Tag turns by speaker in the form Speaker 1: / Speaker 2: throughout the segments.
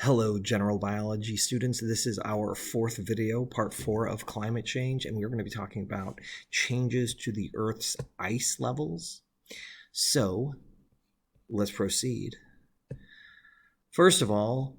Speaker 1: Hello, general biology students. This is our fourth video, part 4 of climate change, and we're going to be talking about changes to the Earth's ice levels. So, let's proceed. First of all,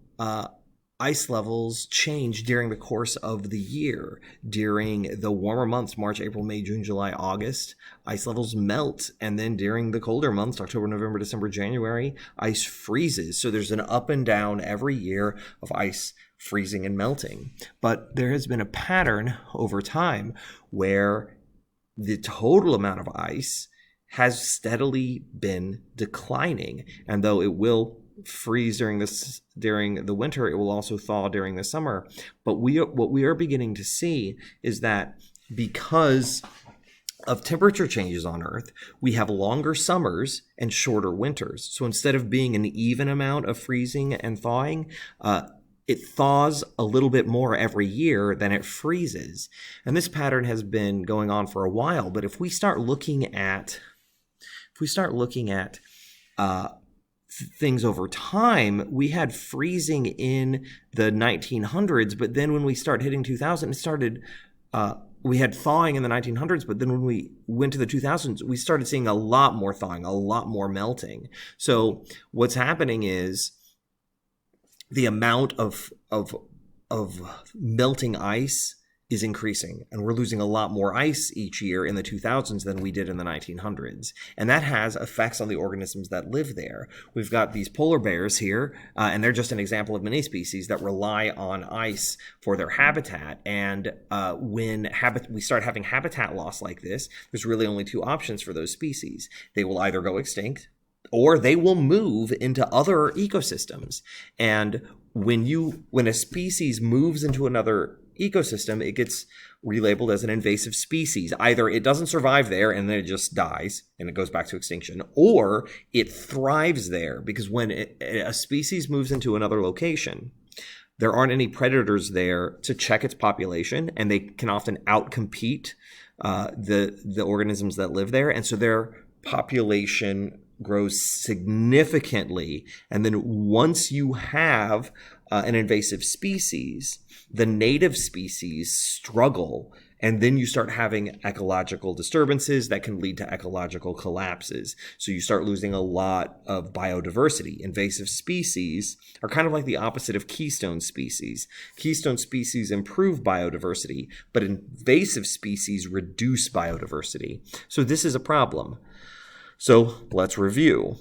Speaker 1: ice levels change during the course of the year. During the warmer months, March, April, May, June, July, August, ice levels melt. And then during the colder months, October, November, December, January, ice freezes. So there's an up and down every year of ice freezing and melting. But there has been a pattern over time where the total amount of ice has steadily been declining. And though it will freeze during the winter, it will also thaw during the summer. But what we are beginning to see is that because of temperature changes on Earth, we have longer summers and shorter winters. So instead of being an even amount of freezing and thawing, it thaws a little bit more every year than it freezes. And this pattern has been going on for a while. But if we start looking at things over time, we had freezing in the 1900s, but then when we start hitting 2000, we had thawing in the 1900s, but then when we went to the 2000s, we started seeing a lot more thawing, a lot more melting. So what's happening is the amount of melting ice is increasing, and we're losing a lot more ice each year in the 2000s than we did in the 1900s. And that has effects on the organisms that live there. We've got these polar bears here, and they're just an example of many species that rely on ice for their habitat. And when we start having habitat loss like this, there's really only two options for those species. They will either go extinct, or they will move into other ecosystems. And when a species moves into another ecosystem, it gets relabeled as an invasive species. Either it doesn't survive there and then it just dies and it goes back to extinction, or it thrives there, because when a species moves into another location, there aren't any predators there to check its population, and they can often outcompete the organisms that live there, and so their population grows significantly. And then once you have an invasive species, the native species struggle, and then you start having ecological disturbances that can lead to ecological collapses. So you start losing a lot of biodiversity. Invasive species are kind of like the opposite of keystone species. Keystone species improve biodiversity, but invasive species reduce biodiversity. So this is a problem. So let's review.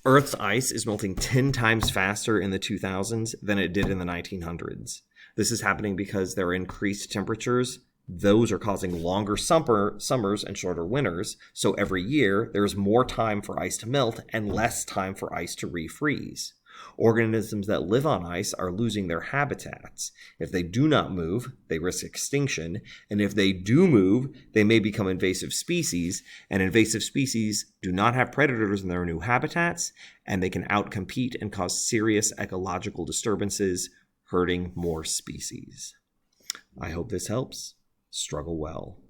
Speaker 1: Earth's ice is melting 10 times faster in the 2000s than it did in the 1900s. This is happening because there are increased temperatures. Those are causing longer summers and shorter winters. So every year, there's more time for ice to melt and less time for ice to refreeze. Organisms that live on ice are losing their habitats. If they do not move, they risk extinction. And if they do move, they may become invasive species. And invasive species do not have predators in their new habitats, and they can outcompete and cause serious ecological disturbances, hurting more species. I hope this helps. Struggle well.